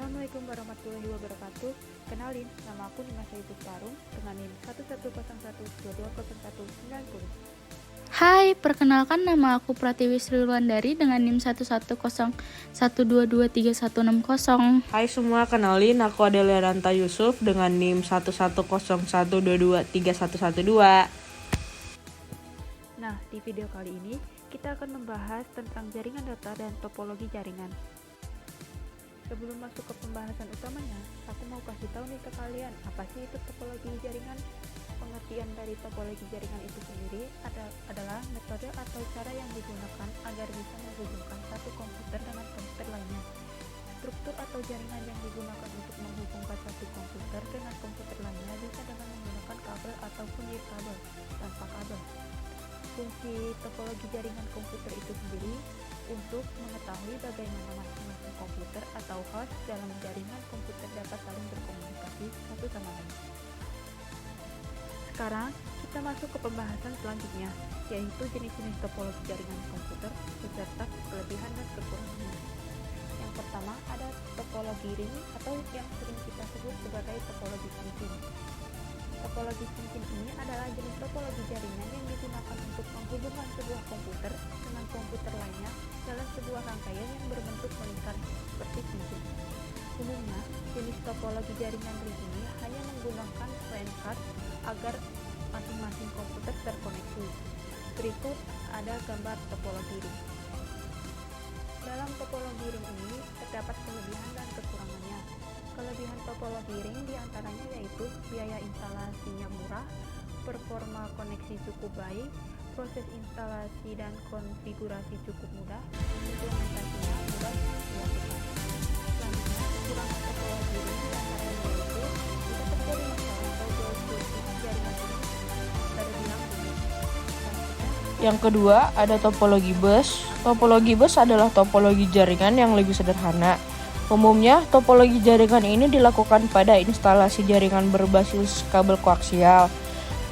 Assalamualaikum warahmatullahi wabarakatuh. Kenalin, nama aku Nima Saibu Tarung dengan NIM 1101220190. Hai, perkenalkan nama aku Pratiwi Sri Wulandari dengan NIM 1101223160. Hai semua, kenalin aku Adelia Ranta Yusuf dengan NIM 1101223112. Nah, di video kali ini kita akan membahas tentang jaringan data dan topologi jaringan. Sebelum masuk ke pembahasan utamanya, aku mau kasih tahu nih ke kalian, apa sih itu topologi jaringan? Pengertian dari topologi jaringan itu sendiri adalah metode atau cara yang digunakan agar bisa menghubungkan satu komputer dengan komputer lainnya. Struktur atau jaringan yang digunakan untuk menghubungkan satu komputer dengan komputer lainnya bisa dengan menggunakan kabel ataupun kabel tanpa kabel. Fungsi topologi jaringan komputer itu sendiri untuk mengetahui bagaimana masing-masing komputer atau host dalam jaringan komputer dapat saling berkomunikasi satu sama lain. Sekarang kita masuk ke pembahasan selanjutnya, yaitu jenis-jenis topologi jaringan komputer beserta kelebihan dan kekurangannya. Yang pertama ada topologi ring atau yang sering kita sebut sebagai topologi cincin. Topologi cincin ini adalah jenis topologi jaringan yang digunakan untuk menghubungkan sebuah komputer dengan komputer lainnya dalam sebuah rangkaian yang berbentuk melingkar seperti cincin. Umumnya, jenis topologi jaringan ring ini hanya menggunakan LAN card agar masing-masing komputer terkoneksi. Berikut ada gambar topologi ring. Dalam topologi ring ini terdapat kelebihan dan kekurangannya. Kelebihan topologi ring diantaranya yaitu biaya instalasinya murah, performa koneksi cukup baik, proses instalasi dan konfigurasi cukup mudah, implementasinya mudah dilakukan. Selanjutnya, kekurangan topologi ring diantaranya yaitu jika terjadi masalah troubleshooting jaringan ini terbilang rumit. Yang kedua ada topologi bus. Topologi bus adalah topologi jaringan yang lebih sederhana. Umumnya, topologi jaringan ini dilakukan pada instalasi jaringan berbasis kabel koaksial.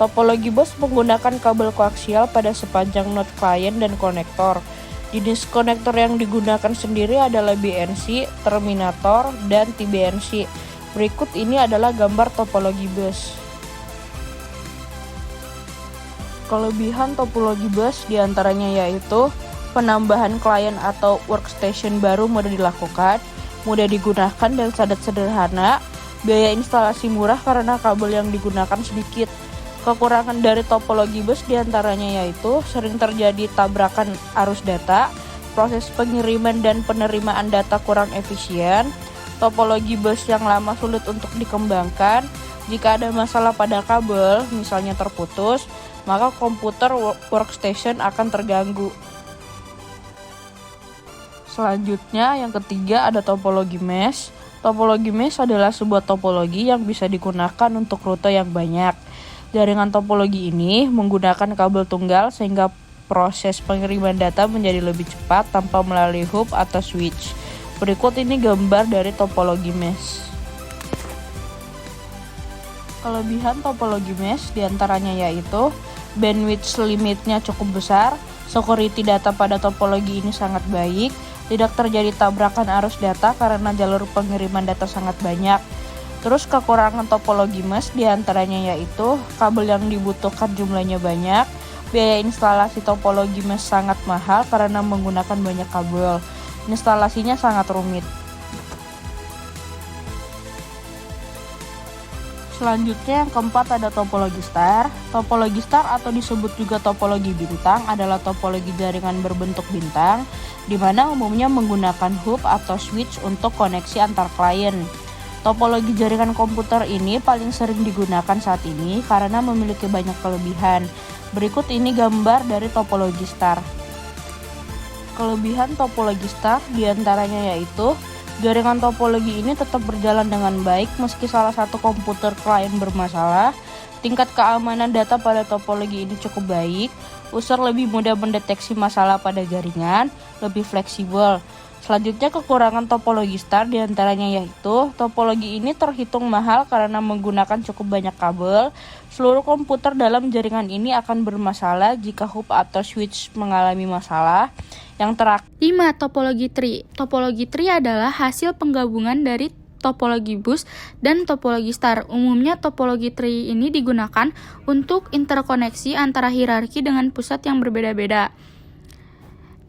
Topologi bus menggunakan kabel koaksial pada sepanjang node klien dan konektor. Jenis konektor yang digunakan sendiri adalah BNC, terminator, dan TBNC. Berikut ini adalah gambar topologi bus. Kelebihan topologi bus diantaranya yaitu penambahan klien atau workstation baru mudah dilakukan, mudah digunakan dan sangat sederhana, biaya instalasi murah karena kabel yang digunakan sedikit. Kekurangan dari topologi bus diantaranya yaitu sering terjadi tabrakan arus data, proses pengiriman dan penerimaan data kurang efisien, topologi bus yang lama sulit untuk dikembangkan. Jika ada masalah pada kabel, misalnya terputus, maka komputer workstation akan terganggu. Selanjutnya, yang ketiga ada topologi mesh. Topologi mesh adalah sebuah topologi yang bisa digunakan untuk rute yang banyak. Jaringan topologi ini menggunakan kabel tunggal sehingga proses pengiriman data menjadi lebih cepat tanpa melalui hub atau switch. Berikut ini gambar dari topologi mesh. Kelebihan topologi mesh diantaranya yaitu bandwidth limitnya cukup besar, security data pada topologi ini sangat baik, tidak terjadi tabrakan arus data karena jalur pengiriman data sangat banyak. Terus kekurangan topologi mesh diantaranya yaitu kabel yang dibutuhkan jumlahnya banyak, biaya instalasi topologi mesh sangat mahal karena menggunakan banyak kabel, instalasinya sangat rumit. Selanjutnya yang keempat ada topologi star. Topologi star atau disebut juga topologi bintang adalah topologi jaringan berbentuk bintang, di mana umumnya menggunakan hub atau switch untuk koneksi antar klien. Topologi jaringan komputer ini paling sering digunakan saat ini karena memiliki banyak kelebihan. Berikut ini gambar dari topologi star. Kelebihan topologi star diantaranya yaitu jaringan topologi ini tetap berjalan dengan baik meski salah satu komputer klien bermasalah. Tingkat keamanan data pada topologi ini cukup baik. User lebih mudah mendeteksi masalah pada jaringan, lebih fleksibel. Selanjutnya kekurangan topologi star diantaranya yaitu topologi ini terhitung mahal karena menggunakan cukup banyak kabel. Seluruh komputer dalam jaringan ini akan bermasalah jika hub atau switch mengalami masalah. Yang terakhir, 5. Topologi tree. Topologi tree adalah hasil penggabungan dari topologi bus, dan topologi star. Umumnya topologi tree ini digunakan untuk interkoneksi antara hierarki dengan pusat yang berbeda-beda.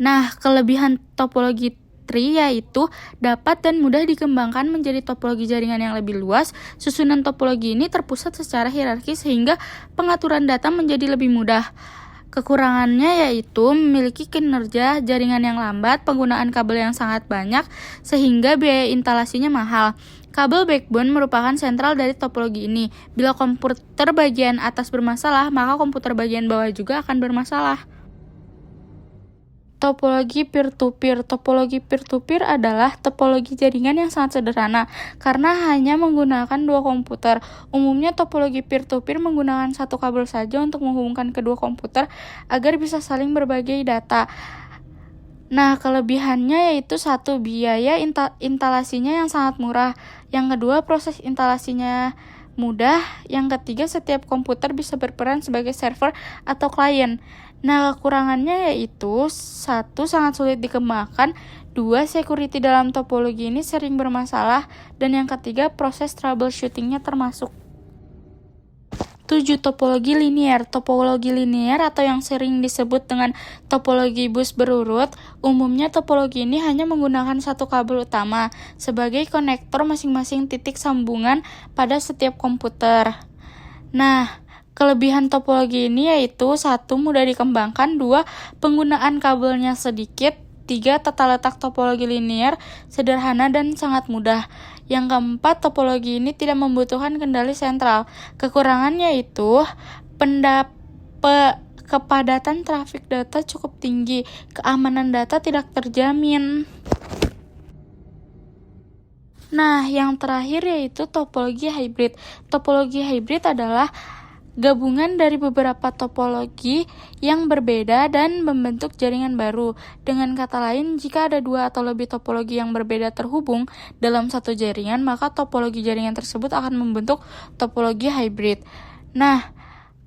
Nah, kelebihan topologi tree yaitu dapat dan mudah dikembangkan menjadi topologi jaringan yang lebih luas. Susunan topologi ini terpusat secara hierarki sehingga pengaturan data menjadi lebih mudah. Kekurangannya yaitu memiliki kinerja jaringan yang lambat, penggunaan kabel yang sangat banyak, sehingga biaya instalasinya mahal. Kabel backbone merupakan sentral dari topologi ini. Bila komputer bagian atas bermasalah, maka komputer bagian bawah juga akan bermasalah. Topologi peer-to-peer. Topologi peer-to-peer adalah topologi jaringan yang sangat sederhana karena hanya menggunakan dua komputer. Umumnya topologi peer-to-peer menggunakan satu kabel saja untuk menghubungkan kedua komputer agar bisa saling berbagi data. Nah, kelebihannya yaitu satu, biaya instalasinya yang sangat murah. Yang kedua, proses instalasinya mudah. Yang ketiga, setiap komputer bisa berperan sebagai server atau klien. Nah, kekurangannya yaitu satu, sangat sulit dikembangkan. Dua, security dalam topologi ini sering bermasalah. Dan yang ketiga, proses troubleshootingnya termasuk. 7. Topologi linear. Topologi linear atau yang sering disebut dengan topologi bus berurut, umumnya topologi ini hanya menggunakan satu kabel utama sebagai konektor masing-masing titik sambungan pada setiap komputer. Nah, kelebihan topologi ini yaitu 1. Mudah dikembangkan, 2. Penggunaan kabelnya sedikit, 3. Tata letak topologi linear sederhana dan sangat mudah. Yang keempat, topologi ini tidak membutuhkan kendali sentral. Kekurangannya yaitu kepadatan trafik data cukup tinggi, keamanan data tidak terjamin. Nah, yang terakhir yaitu topologi hybrid. Topologi hybrid adalah gabungan dari beberapa topologi yang berbeda dan membentuk jaringan baru. Dengan kata lain, jika ada dua atau lebih topologi yang berbeda terhubung dalam satu jaringan, maka topologi jaringan tersebut akan membentuk topologi hybrid. Nah,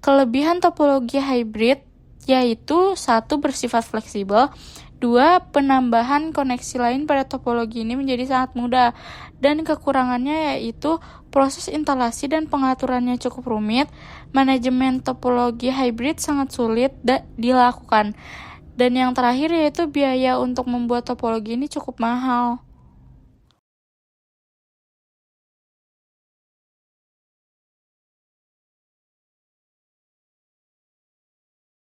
kelebihan topologi hybrid yaitu 1. Bersifat fleksibel, 2. Penambahan koneksi lain pada topologi ini menjadi sangat mudah, dan kekurangannya yaitu proses instalasi dan pengaturannya cukup rumit. Manajemen topologi hybrid sangat sulit dilakukan. Dan yang terakhir yaitu biaya untuk membuat topologi ini cukup mahal.